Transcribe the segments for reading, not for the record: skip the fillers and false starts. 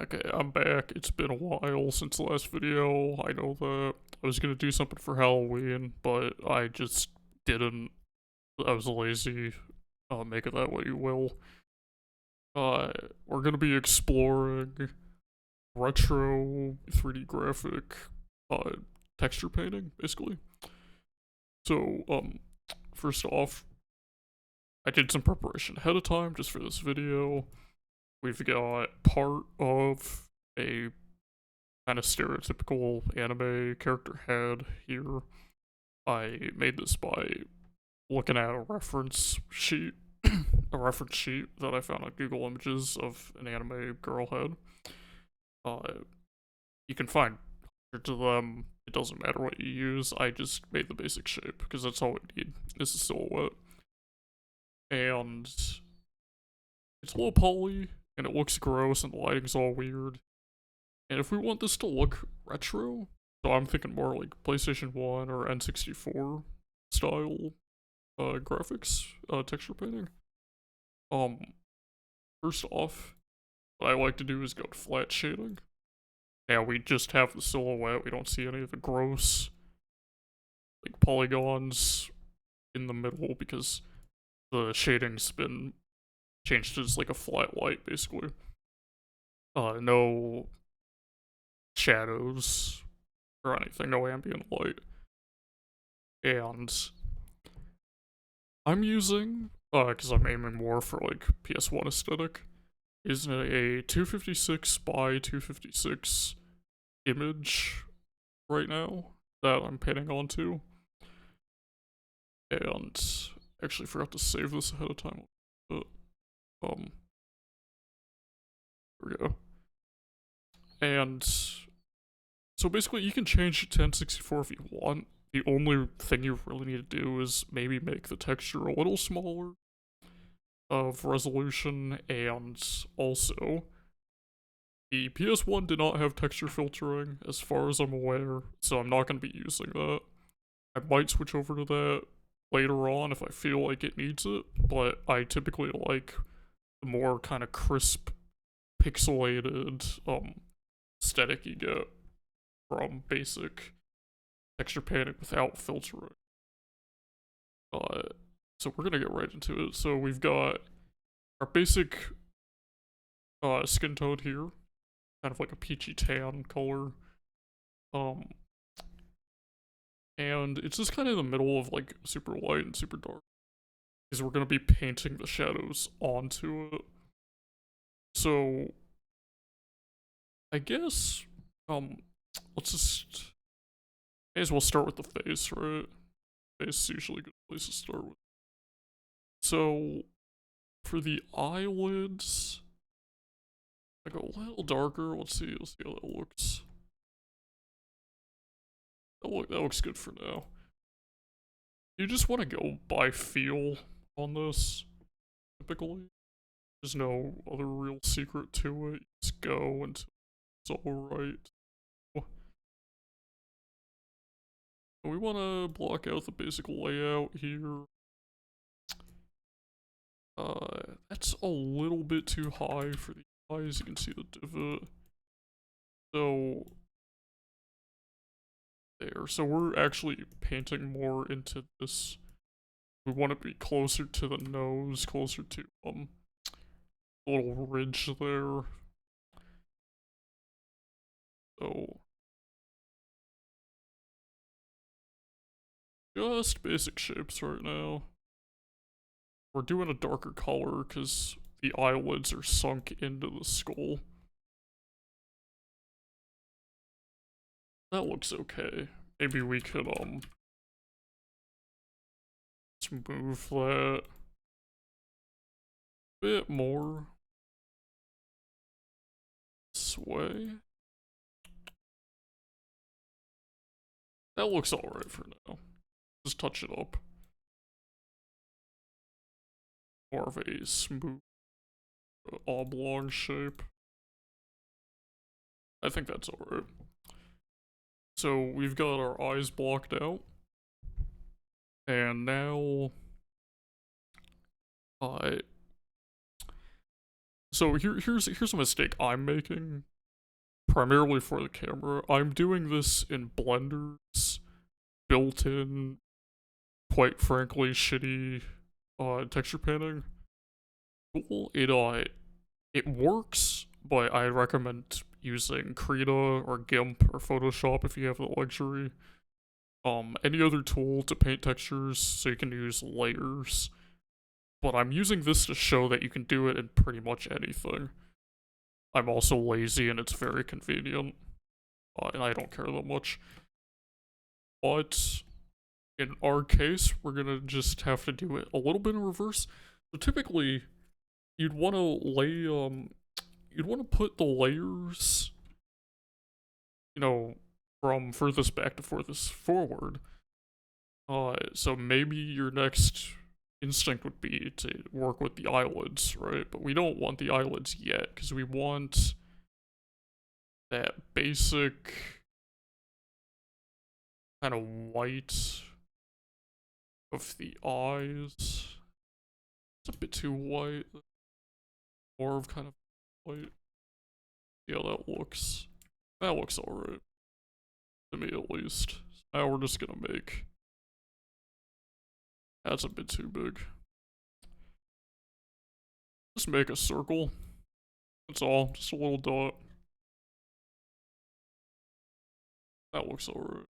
Okay, I'm back. It's been a while since the last video. I know that I was gonna do something for Halloween, but I just didn't. I was lazy. Make it that way you will. We're gonna be exploring retro 3D graphic, uh, texture painting, basically. So, first off, I did some preparation ahead of time just for this video. We've got part of a kind of stereotypical anime character head here. I made this by looking at a reference sheet, a reference sheet that I found on Google Images of an anime girl head. You can find hundreds of them. It doesn't matter what you use. I just made the basic shape because that's all we need. This is silhouette, and it's low poly, and it looks gross, and the lighting's all weird. And if we want this to look retro, so I'm thinking more like PlayStation 1 or N64 style graphics, texture painting. Um, First off, what I like to do is go to flat shading. Now we just have the silhouette, we don't see any of the gross, like, polygons in the middle because the shading's been changed to just like a flat light, basically. No shadows or anything, no ambient light. And I'm using, because I'm aiming more for like PS1 aesthetic, is a 256 by 256 image right now that I'm painting onto. And actually forgot to save this ahead of time. But, here we go. And so basically you can change it to N64 if you want. The only thing you really need to do is maybe make the texture a little smaller of resolution, and also the PS1 did not have texture filtering as far as I'm aware, so I'm not going to be using that. I might switch over to that later on if I feel like it needs it, but I typically like the more kind of crisp, pixelated aesthetic you get from basic texture painting without filtering. So we're gonna get right into it. So we've got our basic skin tone here, kind of like a peachy tan color. And it's just kind of the middle of like super light and super dark, because we're gonna be painting the shadows onto it. So I guess let's just may as well start with the face, right? Face is usually a good place to start with. So for the eyelids, I go a little darker. Let's see how that looks. That looks good for now. You just want to go by feel on this, typically. There's no other real secret to it. You just go until it's alright. We want to block out the basic layout here. That's a little bit too high for the eyes. You can see the divot. So there. So we're actually painting more into this. We want to be closer to the nose, closer to a little ridge there. So just basic shapes right now. We're doing a darker color because the eyelids are sunk into the skull. That looks okay. Maybe we could just move that a bit more this way. That looks alright for now. Just touch it up. More of a smooth oblong shape. I think that's alright. So we've got our eyes blocked out. And now so here's a mistake I'm making primarily for the camera. I'm doing this in Blender's built-in, quite frankly, shitty texture painting tool. It works, but I recommend using Krita or GIMP or Photoshop if you have the luxury. Any other tool to paint textures, so you can use layers. But I'm using this to show that you can do it in pretty much anything. I'm also lazy and it's very convenient, and I don't care that much. But in our case, we're gonna just have to do it a little bit in reverse. So typically, you'd want to you'd want to put the layers, from furthest back to furthest forward. So maybe your next instinct would be to work with the eyelids, right? But we don't want the eyelids yet, because we want that basic kind of white of the eyes. It's a bit too white. More of kind of white. Yeah, that looks alright. To me, at least. So now we're just gonna make... That's a bit too big. Just make a circle. That's all. Just a little dot. That looks alright.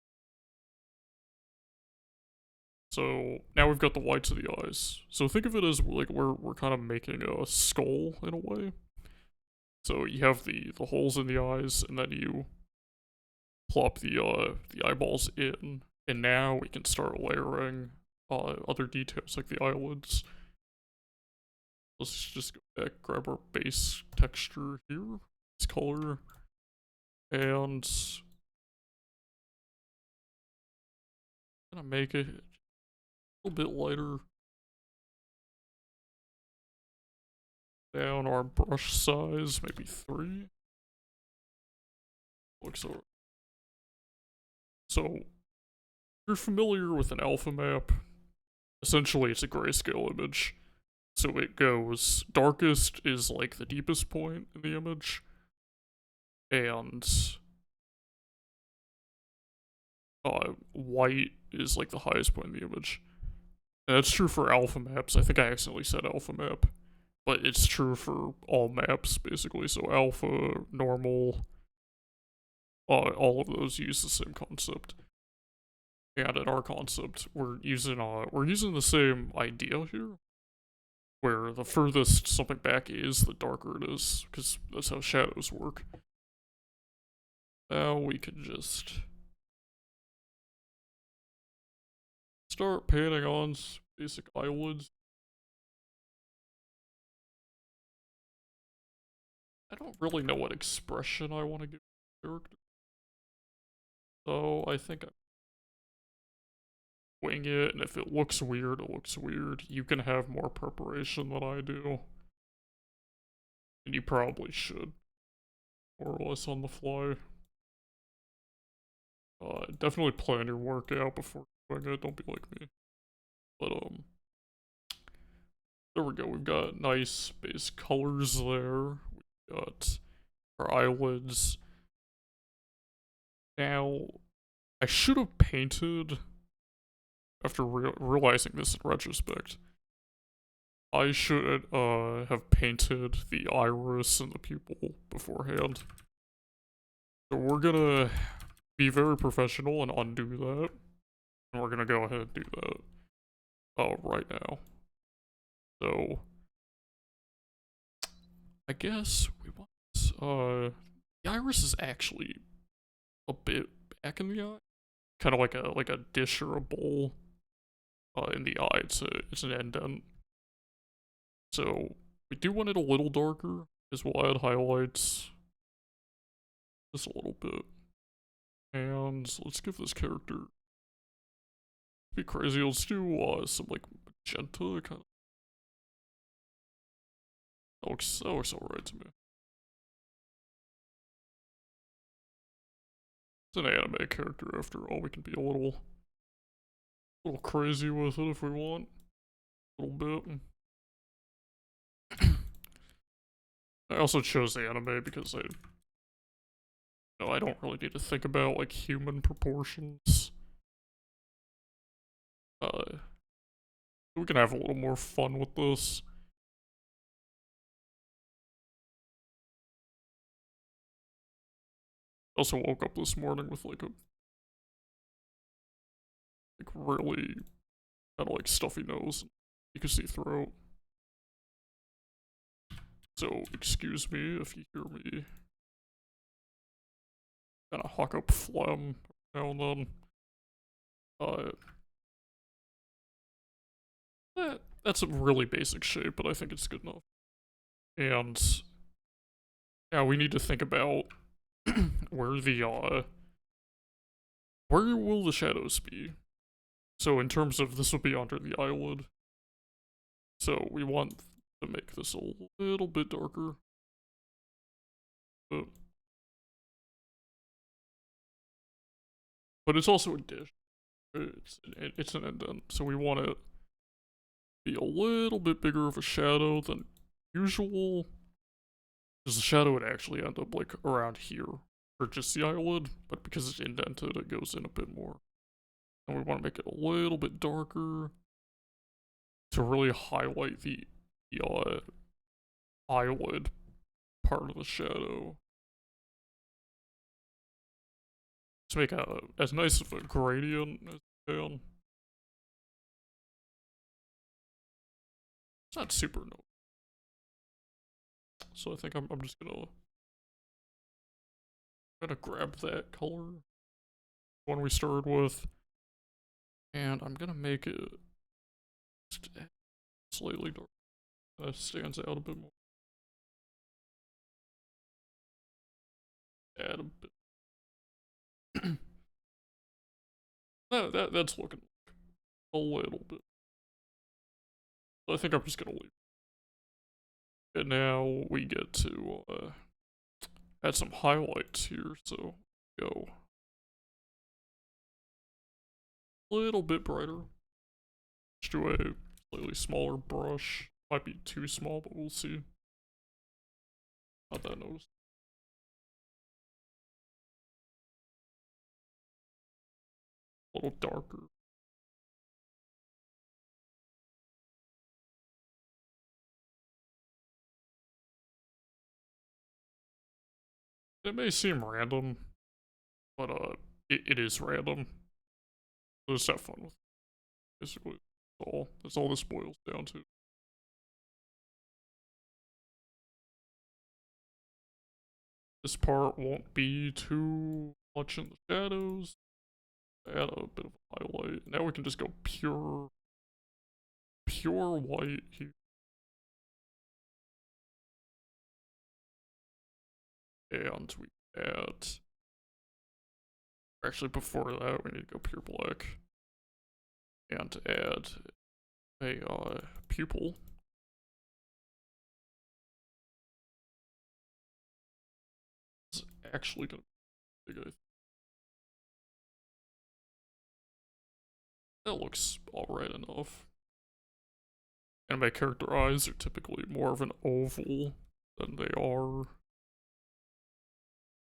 So now we've got the whites of the eyes. So think of it as like we're kind of making a skull in a way. So you have the holes in the eyes, and then you plop the eyeballs in, and now we can start layering other details like the eyelids. Let's just go back, grab our base texture here, this color, and gonna make it a little bit lighter. Down our brush size, maybe 3. Looks alright. So, if you're familiar with an alpha map, essentially it's a grayscale image. So it goes, darkest is like the deepest point in the image, and white is like the highest point in the image. And that's true for alpha maps. I think I accidentally said alpha map, but it's true for all maps basically. So alpha, normal, all of those use the same concept. And in our concept, we're using the same idea here, where the furthest something back is, the darker it is, because that's how shadows work. Now we can just start painting on basic eyelids. I don't really know what expression I want to give the character, so I think I'm wing it, and if it looks weird, it looks weird. You can have more preparation than I do, and you probably should, more or less on the fly. Definitely plan your work out before doing it, don't be like me. But, there we go, we've got nice base colors there. We've got our eyelids. Now, I should have painted, after realizing this in retrospect, I should have painted the iris and the pupil beforehand. So we're gonna be very professional and undo that. And we're gonna go ahead and do that right now. So I guess we want the iris is actually a bit back in the eye. Kind of like a dish or a bowl in the eye. It's an indent. So we do want it a little darker, as we'll add highlights just a little bit. And let's give this character, be crazy, let's do some like magenta kind of. That looks alright to me. It's an anime character after all. We can be a little crazy with it if we want. A little bit. I also chose the anime because No, I don't really need to think about, like, human proportions. We can have a little more fun with this. Also woke up this morning with, like, really kind of, like, stuffy nose. You can see throat. So, excuse me if you hear me kind of hawk up phlegm now and then. Uh, that's a really basic shape, but I think it's good enough. And now we need to think about where where will the shadows be? So in terms of this will be under the eyelid. So we want to make this a little bit darker. But it's also a dish. It's an indent, so we want it to be a little bit bigger of a shadow than usual. Because the shadow would actually end up like around here, or just the eyelid, but because it's indented, it goes in a bit more. And we want to make it a little bit darker to really highlight the eyelid part of the shadow. To make as nice of a gradient as we can. It's not super noticeable. So I think I'm just gonna grab that color, one we started with, and I'm gonna make it slightly dark. That stands out a bit more. Add a bit. That's looking a little bit. So I think I'm just gonna leave. And now we get to add some highlights here. So go a little bit brighter. Just do a slightly smaller brush. Might be too small, but we'll see. Not that noticeable. A little darker. It may seem random, but it is random. So just have fun with it. Basically, that's all this boils down to. This part won't be too much in the shadows. Add a bit of highlight. Now we can just go pure white here. And we add. Actually, before that, we need to go pure black. And add a pupil. It's actually gonna be big, I think. That looks alright enough. And my character eyes are typically more of an oval than they are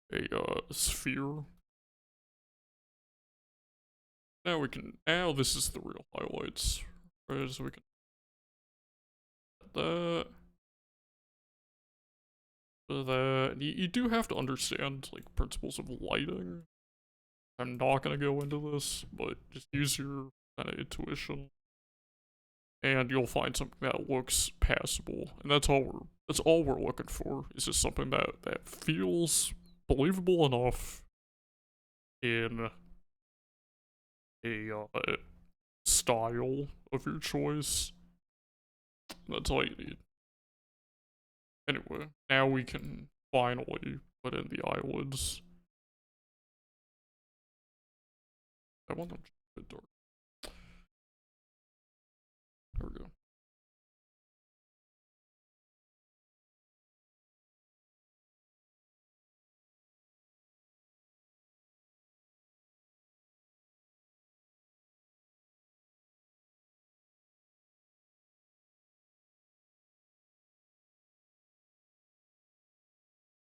a sphere. Now this is the real highlights. Right, so we can add that. You do have to understand, like, principles of lighting. I'm not gonna go into this, but just use your kind of intuition. And you'll find something that looks passable. And that's all we're looking for, is just something that feels believable enough in a style of your choice. That's all you need. Anyway, now we can finally put in the eyelids. I want them a bit dark. There we go.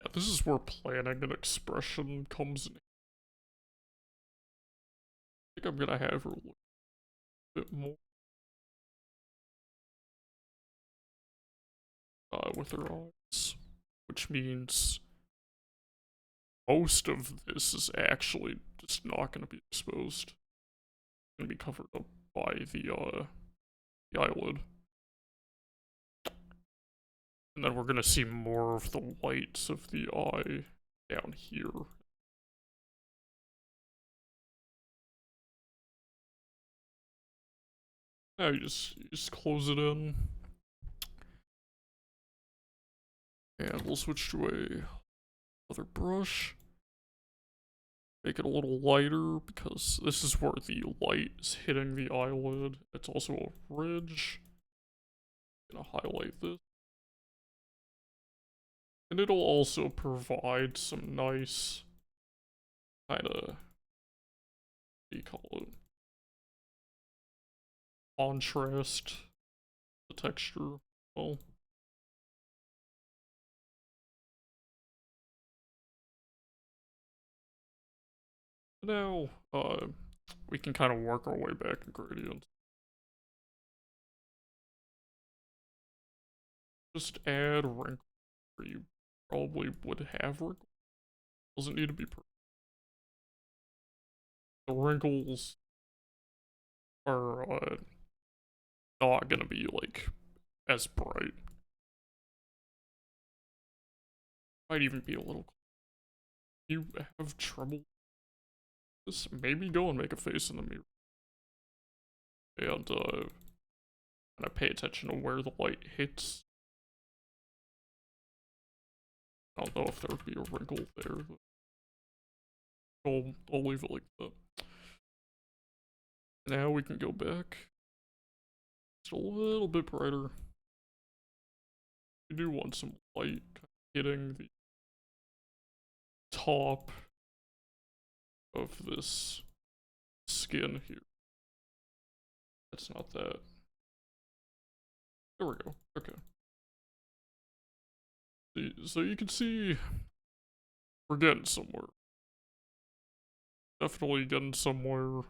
Yeah, this is where planning and expression comes in. I think I'm gonna have her look a bit more with her eyes, which means most of this is actually just not gonna be exposed. It's gonna be covered up by the eyelid. And then we're gonna see more of the whites of the eye down here. Now you just close it in. And we'll switch to another brush. Make it a little lighter because this is where the light is hitting the eyelid. It's also a ridge. I'm gonna highlight this. And it'll also provide some nice kind of, what do you call it? Contrast the texture. Well, now we can kind of work our way back in gradient. Just add wrinkles where you probably would have wrinkles. Doesn't need to be perfect. The wrinkles are not gonna be like as bright. Might even be a little. You have trouble with this? Maybe go and make a face in the mirror. And kind of pay attention to where the light hits. I don't know if there would be a wrinkle there. I'll leave it like that. Now we can go back. Just a little bit brighter. We do want some light hitting the top of this skin here. That's not that. There we go. Okay. So you can see we're getting somewhere. Definitely getting somewhere.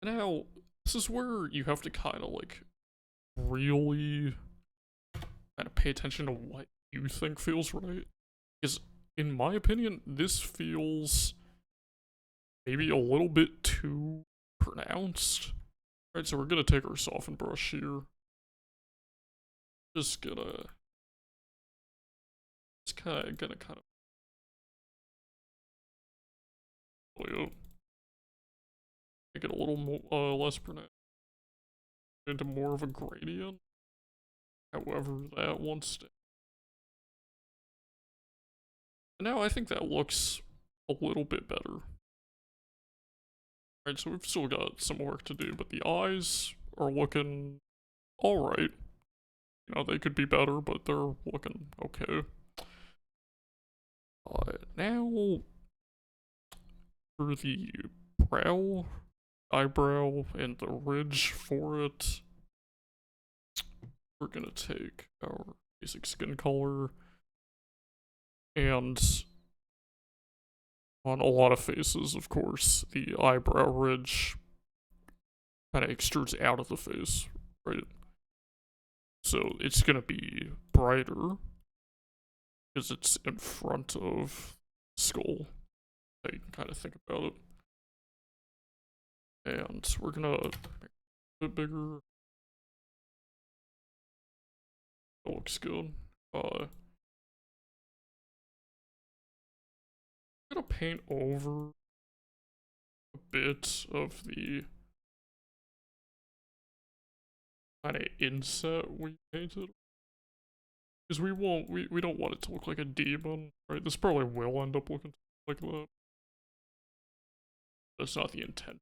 Now, this is where you have to kind of like really kind of pay attention to what you think feels right. Because, in my opinion, this feels maybe a little bit too pronounced. Right, so we're gonna take our soften brush here. Just gonna. It's kind of gonna kind of. Make it a little more, less pronounced. Into more of a gradient. However, that wants to. Now I think that looks a little bit better. Right, so we've still got some work to do, but the eyes are looking alright. You know, they could be better, but they're looking okay. Now, for the brow, eyebrow, and the ridge for it, we're gonna take our basic skin color, and on a lot of faces, of course, the eyebrow ridge kind of extrudes out of the face, right? So it's gonna be brighter because it's in front of the skull. So you can kind of think about it. And we're gonna make it a bit bigger. That looks good. I'm gonna paint over a bit of the kind of inset we painted. Because we don't want it to look like a demon, right? This probably will end up looking like that. That's not the intent.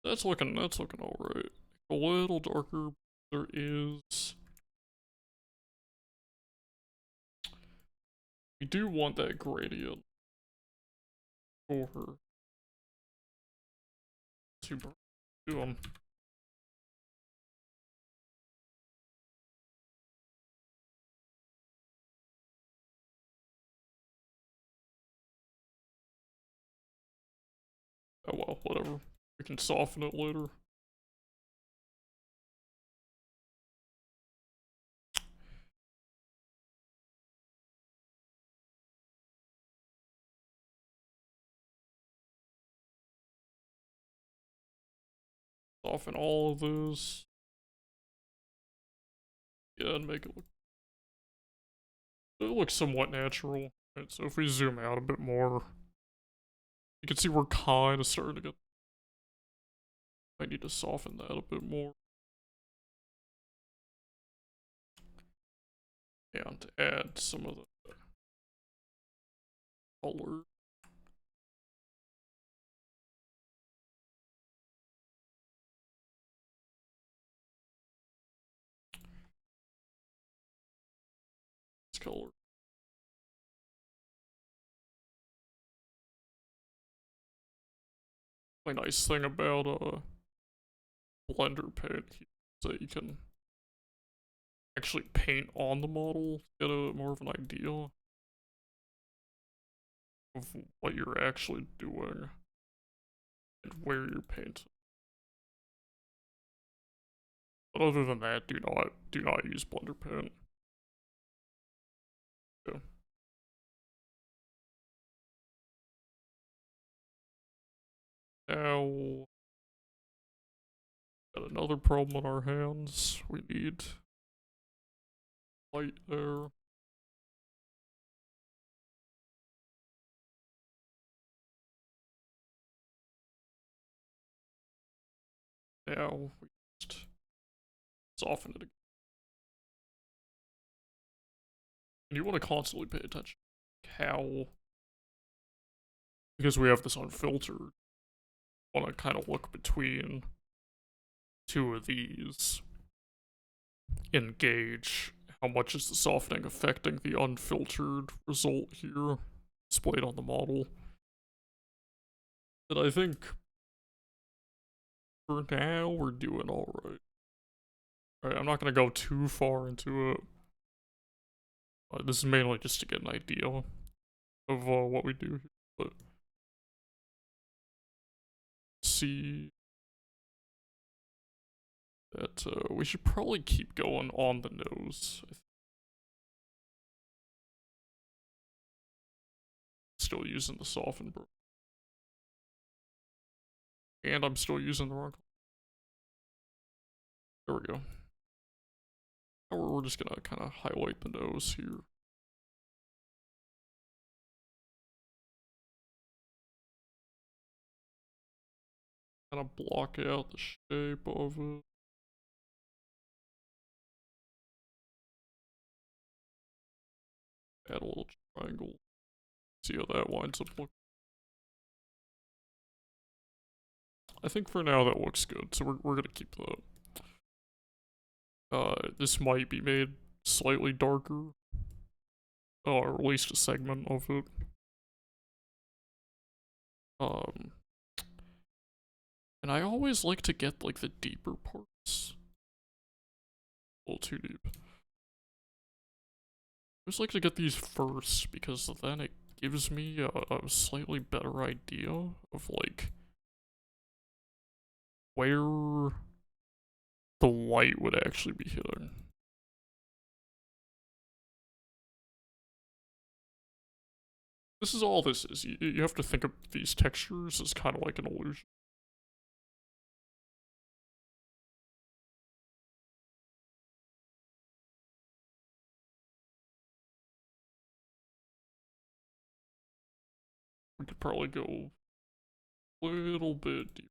That's looking alright. A little darker, there is... We do want that gradient for her to do them. Oh well, whatever. We can soften it later. Soften all of this. Yeah, and make it look somewhat natural. Right, so if we zoom out a bit more, you can see we're kind of starting to get... I need to soften that a bit more. And add some of the color. This color. A nice thing about Blender paint is that you can actually paint on the model, get a more of an idea of what you're actually doing and where you're painting. But other than that, do not use Blender paint. Yeah. Now, got another problem on our hands. We need light there. Now we just soften it again. And you want to constantly pay attention how, because we have this unfiltered, want to kind of look between two of these, engage how much is the softening affecting the unfiltered result here displayed on the model. And I think for now we're doing alright. Alright, I'm not gonna go too far into it. This is mainly just to get an idea of what we do here, but see that we should probably keep going on the nose. Still using the soften brush. And I'm still using the wrong color. There we go. Now we're just gonna kind of highlight the nose here. Kind of block out the shape of it. Add a little triangle. See how that winds up looking. I think for now that looks good, so we're gonna keep that. This might be made slightly darker. Or at least a segment of it. And I always like to get like the deeper parts. A little too deep. I always like to get these first because then it gives me a slightly better idea of like where the light would actually be hitting. This is all this is. You have to think of these textures as kind of like an illusion. We could probably go a little bit deeper.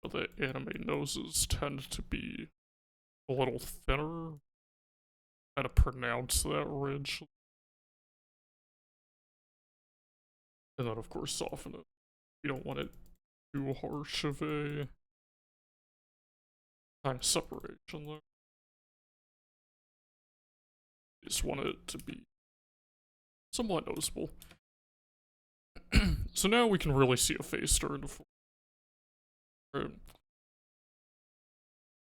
But the anime noses tend to be a little thinner. Kind of pronounce that ridge. And then of course soften it. You don't want it too harsh of a kind of separation there. Just want it to be somewhat noticeable. So now we can really see a face starting to form. Right.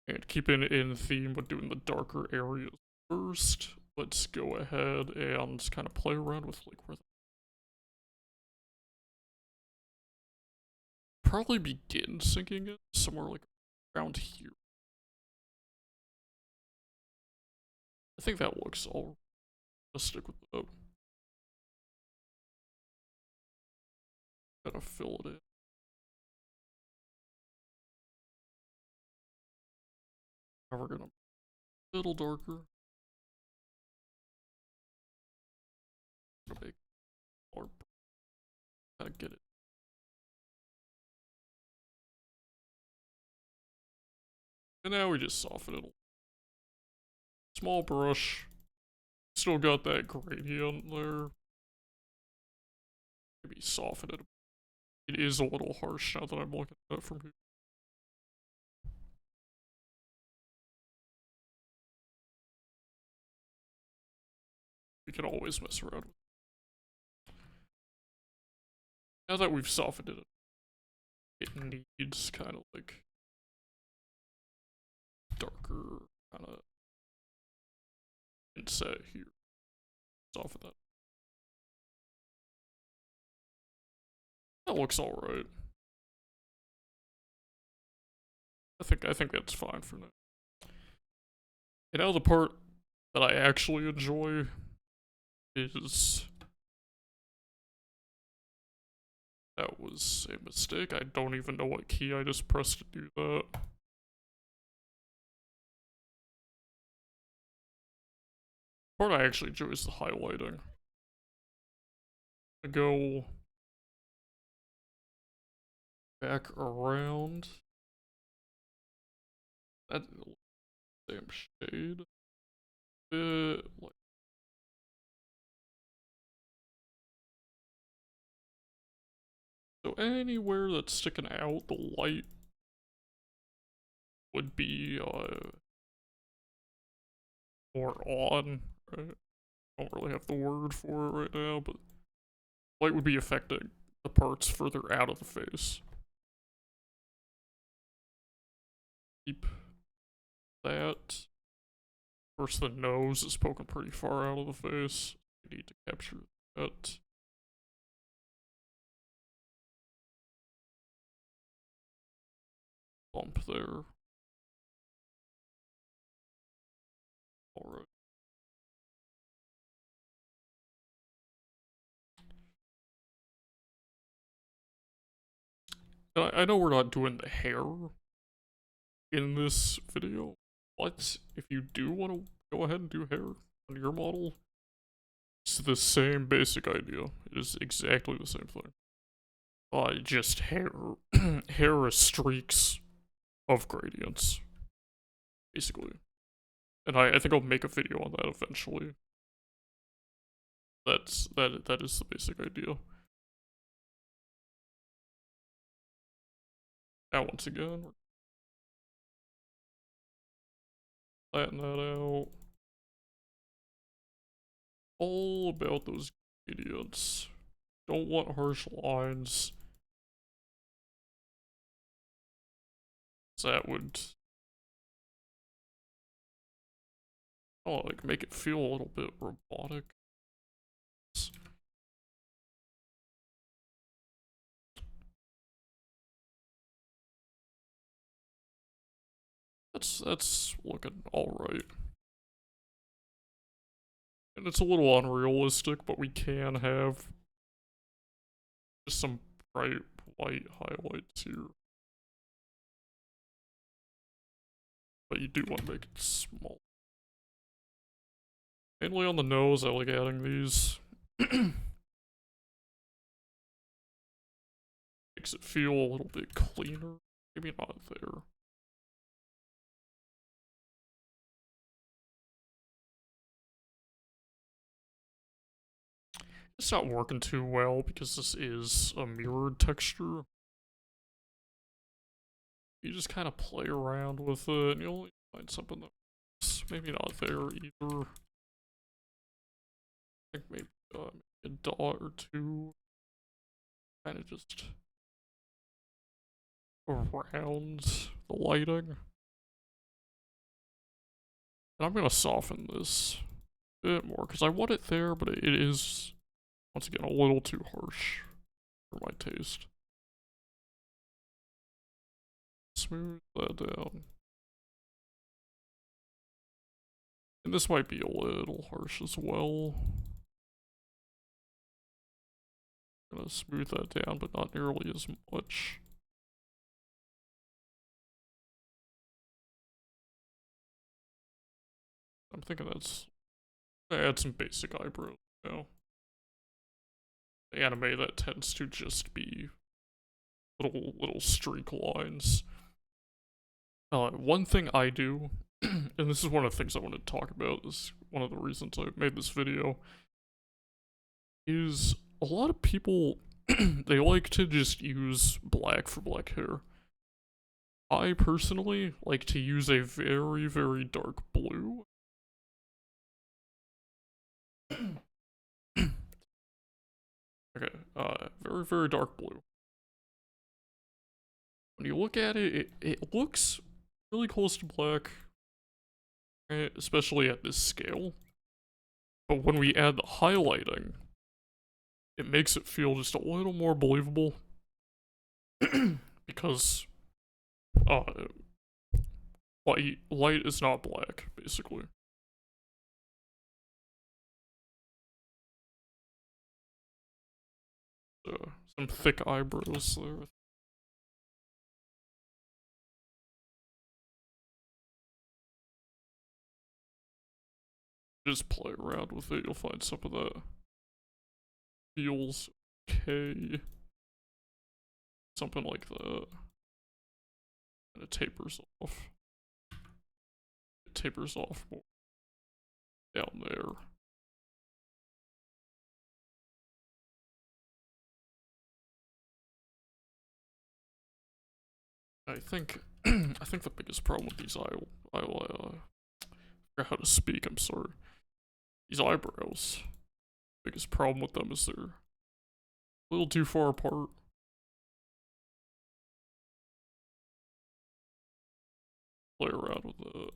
And keeping in theme with doing the darker areas first, let's go ahead and kind of play around with like where probably begin sinking it somewhere like around here. I think that looks all. Let's stick with that. Gotta fill it in. Now we're gonna a little darker. Make more. Gotta get it. And now we just soften it. Small brush. Still got that gradient there. Maybe soften it. It is a little harsh now that I'm looking at it from here. We can always mess around with it. Now that we've softened it, it needs kind of like darker kind of inset here. Soften that. That looks alright. I think that's fine for now. And now the part that I actually enjoy is that was a mistake. I don't even know what key I just pressed to do that. The part I actually enjoy is the highlighting. I go back around that same shade. Bit like so anywhere that's sticking out, the light would be more on, right? I don't really have the word for it right now, but light would be affecting the parts further out of the face. Keep that. Of course, the nose is poking pretty far out of the face. We need to capture that. Bump there. Alright. I know we're not doing the hair in this video, but if you do want to go ahead and do hair on your model, it's the same basic idea. It is exactly the same thing. Just hair. Hair is streaks of gradients, basically. And I think I'll make a video on that eventually. That is the basic idea. Now once again, we're flatten that out. All about those gradients. Don't want harsh lines. That would like make it feel a little bit robotic. That's looking alright. And it's a little unrealistic, but we can have just some bright white highlights here. But you do want to make it small. Mainly on the nose, I like adding these. Makes it feel a little bit cleaner. Maybe not there. It's not working too well because this is a mirrored texture. you just kind of play around with it, and you'll find something that's maybe not there either. I think maybe a dot or two, kind of just around the lighting. And I'm gonna soften this a bit more, because I want it there, but it is, once again, a little too harsh for my taste. Smooth that down. And this might be a little harsh as well. Gonna smooth that down, but not nearly as much. I'm thinking that's, add some basic eyebrows now. The anime that tends to just be little streak lines. One thing I do, and this is one of the things I wanted to talk about, this is one of the reasons I made this video, is a lot of people, they like to just use black for black hair. I personally like to use a very, very dark blue. Okay, very, very dark blue. When you look at it, it looks really close to black, right? Especially at this scale. But when we add the highlighting, it makes it feel just a little more believable. Because uh, light is not black, basically. Some thick eyebrows there. Just play around with it, you'll find some of that feels okay. Something like that. And it tapers off. It tapers off more down there. I think I think the biggest problem with these I forgot how to speak, I'm sorry. These eyebrows. Biggest problem with them is they're a little too far apart. Play around with it.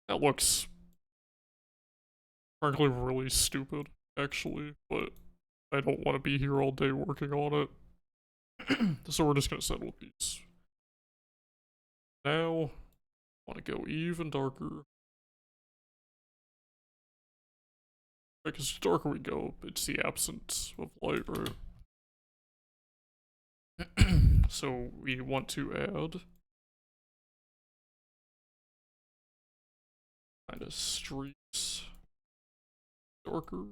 That looks frankly really stupid, actually, but I don't want to be here all day working on it. So we're just gonna settle with these. Now, I want to go even darker. Because the darker we go, it's the absence of light, right? So we want to add kind of streaks darker.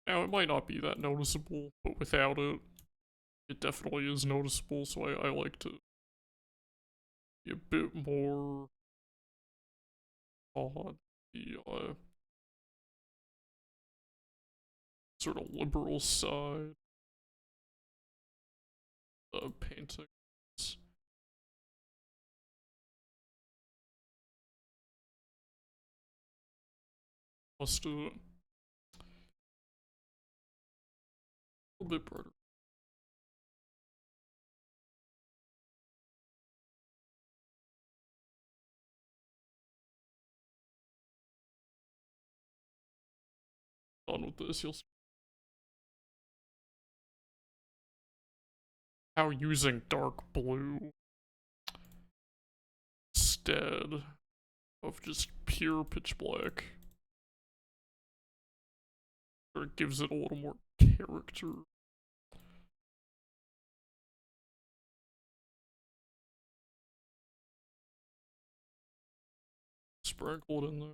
Now it might not be that noticeable, but without it, it definitely is noticeable, so I like to be a bit more on the sort of liberal side of paintings. Let's do it a little bit brighter. Done with this, you'll see how using dark blue instead of just pure pitch black sort of gives it a little more character. Sprinkled in there.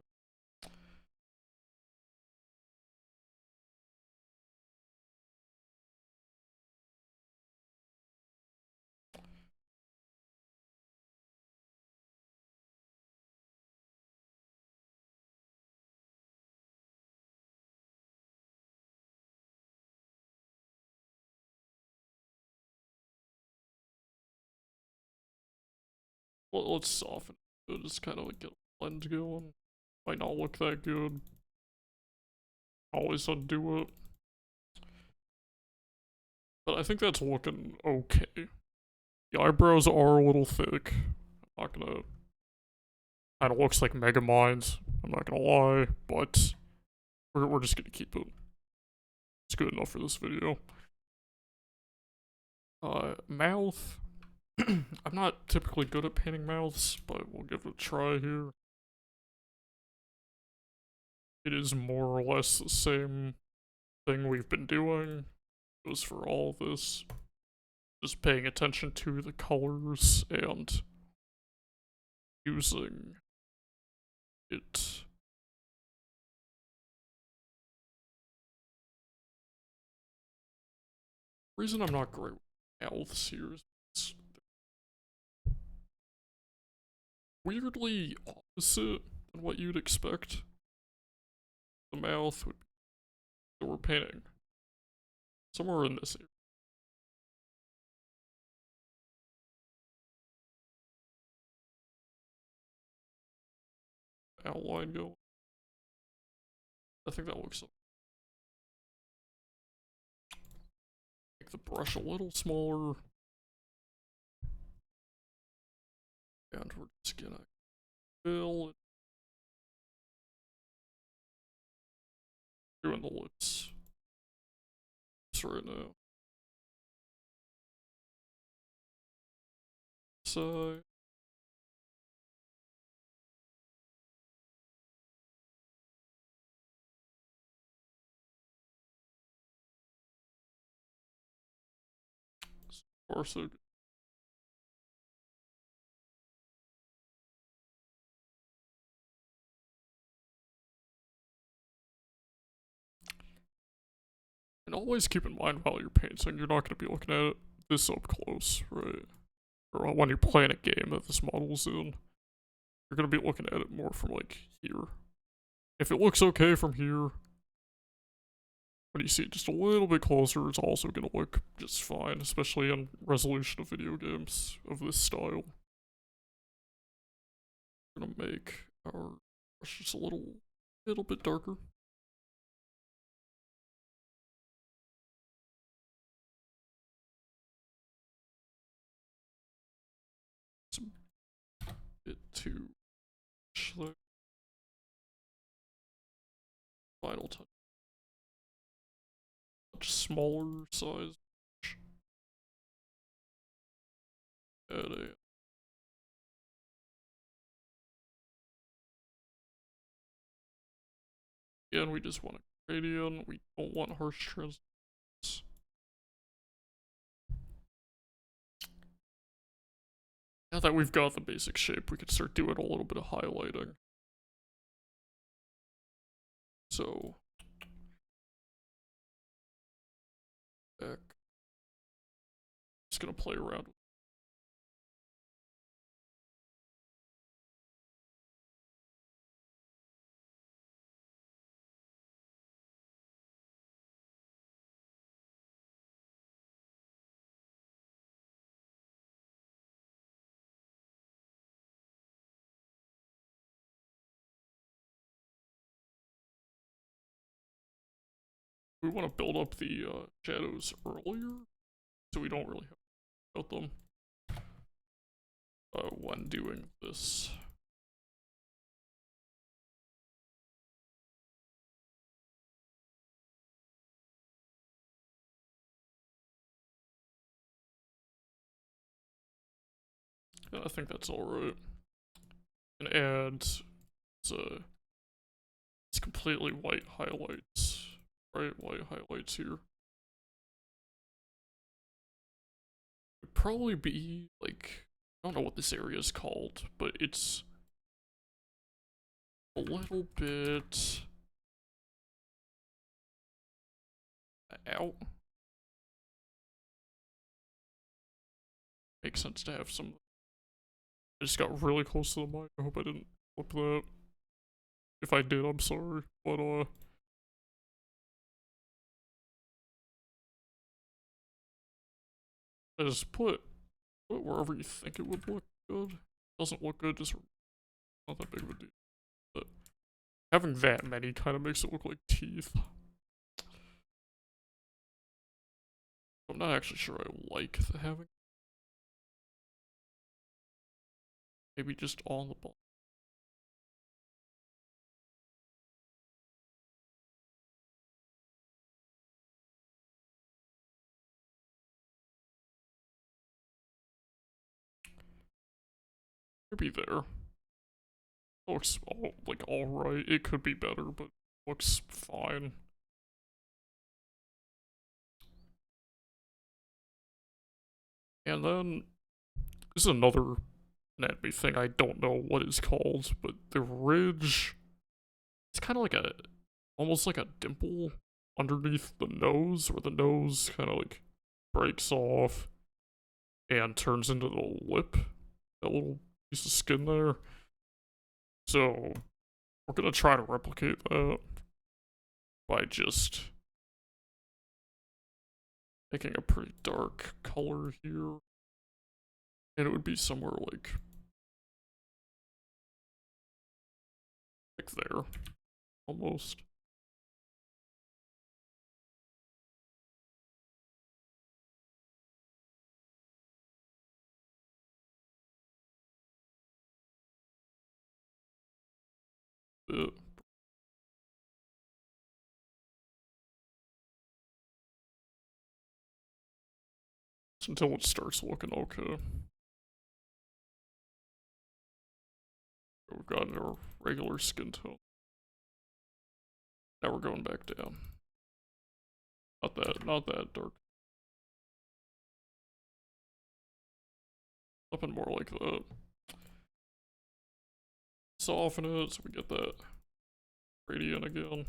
Well, let's soften it. Just kind of like get a blend going. Might not look that good. Always undo it. But I think that's looking okay. The eyebrows are a little thick. I'm not gonna. Kinda looks like Mega Minds. I'm not gonna lie, but we're just gonna keep it. It's good enough for this video. Mouth. I'm not typically good at painting mouths, but we'll give it a try here. It is more or less the same thing we've been doing. Goes for all of this. Just paying attention to the colors and using it. The reason I'm not great with mouths here is it's weirdly opposite than what you'd expect. The mouth would be that we're painting. Somewhere in this outline going. I think that looks like. Make the brush a little smaller. And we're just gonna fill it. Doing the lips. Just right now. So. Far so good. And always keep in mind while you're painting, you're not going to be looking at it this up close, right? Or when you're playing a game that this model's in, you're going to be looking at it more from like here. If it looks okay from here, when you see it just a little bit closer, it's also going to look just fine, especially in resolution of video games of this style. We're going to make our brush just a little bit darker. It's a bit too much. Final touch. Much smaller size. Add a again, we just want a gradient. We don't want harsh transitions. Now that we've got the basic shape, we can start doing a little bit of highlighting. So, back. Just gonna play around. We want to build up the shadows earlier, so we don't really have to about them when doing this. And I think that's alright. And add it's completely white highlights. Right, white highlights here. It'd probably be like, I don't know what this area is called, but it's a little bit out. Makes sense to have some. I just got really close to the mic. I hope I didn't flip that. If I did, I'm sorry. But just put wherever you think it would look good. doesn't look good, just not that big of a deal. But having that many kind of makes it look like teeth. I'm not actually sure I like the having. Maybe just on the ball. Maybe there. Looks like alright. It could be better, but looks fine. And then this is another anatomy thing I don't know what it's called, but the ridge, it's kind of like almost like a dimple underneath the nose, where the nose kind of like breaks off and turns into the lip, that little piece of skin there. So we're gonna try to replicate that by just making a pretty dark color here. And it would be somewhere like there, almost. Uh, until it starts looking okay. We've got our regular skin tone. Now we're going back down. Not that dark. Something more like that. Soften it so we get that gradient again.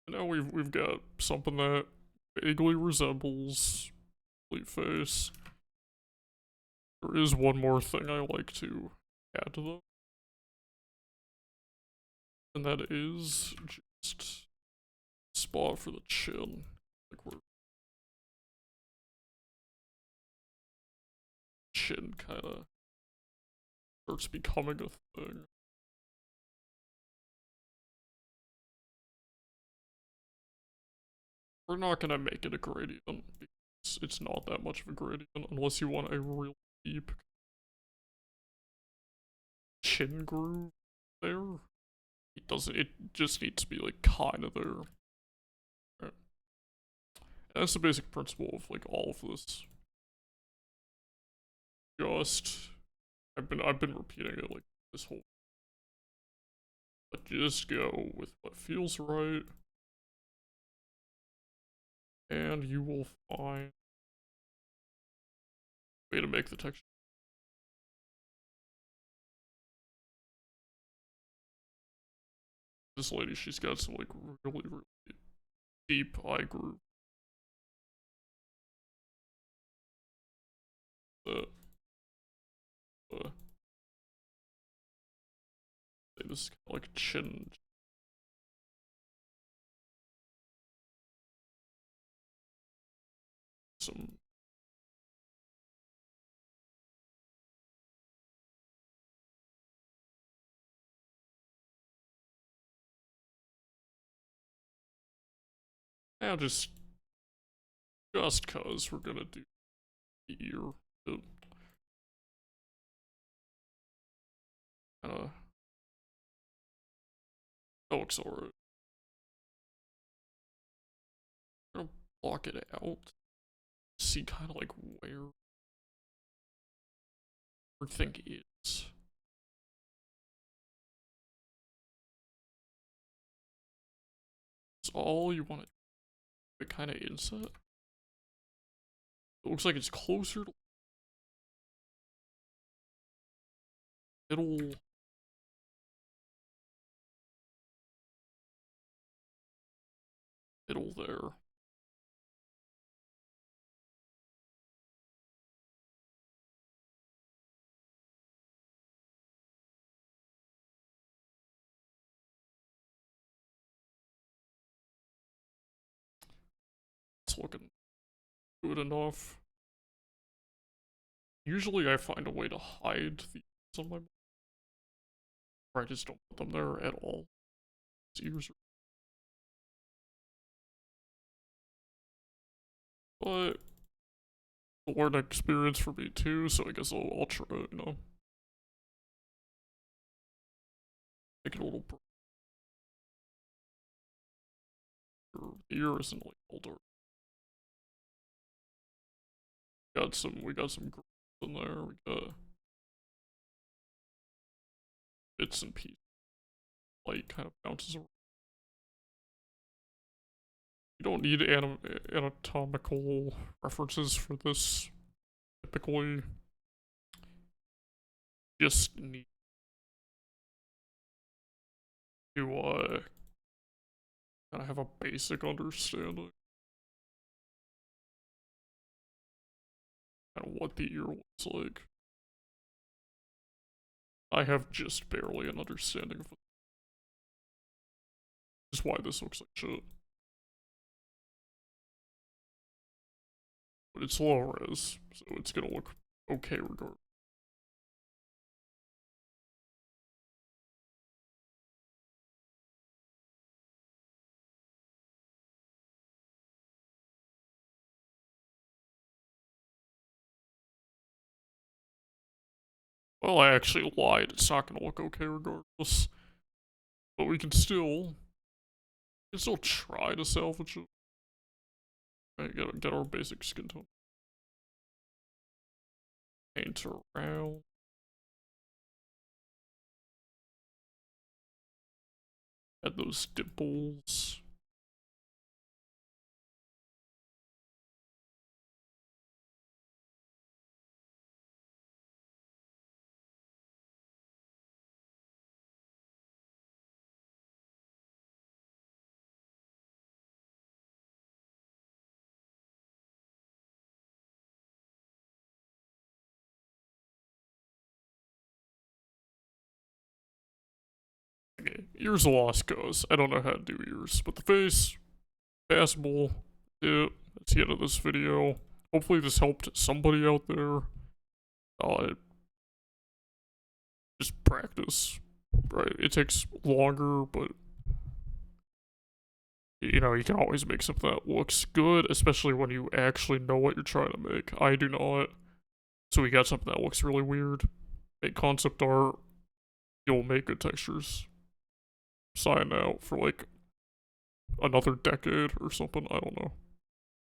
And now we've got something that vaguely resembles complete face. There is one more thing I like to add to them, and that is just spot for the chin. Like where chin kind of starts becoming a thing. We're not gonna make it a gradient because it's not that much of a gradient unless you want a real deep chin groove there. It doesn't, it just needs to be like kind of there. Right. That's the basic principle of like all of this. Just I've been repeating it like this whole, but just go with what feels right and you will find a way to make the texture. This lady, she's got some like really deep eye groove. Uh, this is kind of like chin. Some now just cause we're gonna do the ear. Kinda that looks alright. I'm gonna block it out. See kinda like where everything is. It's all you want to kind of inset. It looks like it's closer to middle. Middle there. it's looking good enough. Usually I find a way to hide the ears on my monitor, or I just don't put them there at all. These ears are... But a learning experience for me too, so I guess I'll try it, you know. Make it a little brighter. The ear isn't like older. We got some grooves in there. We got bits and pieces. Light kind of bounces around. You don't need anatomical references for this. Typically, just need to kind of have a basic understanding of what the ear looks like. I have just barely an understanding of it. This is why this looks like shit. But it's low res, so it's gonna look okay regardless. Well, I actually lied. It's not gonna look okay regardless. But we can still try to salvage it. Right, get our basic skin tone. Paint around. Add those dimples. Okay, ears lost goes. I don't know how to do ears, but the face, passable. Yeah, that's the end of this video. Hopefully this helped somebody out there. Just practice, right? It takes longer, but you know, you can always make something that looks good, especially when you actually know what you're trying to make. I do not. So we got something that looks really weird. Make concept art. You'll make good textures. Sign out for like another decade or something. I don't know.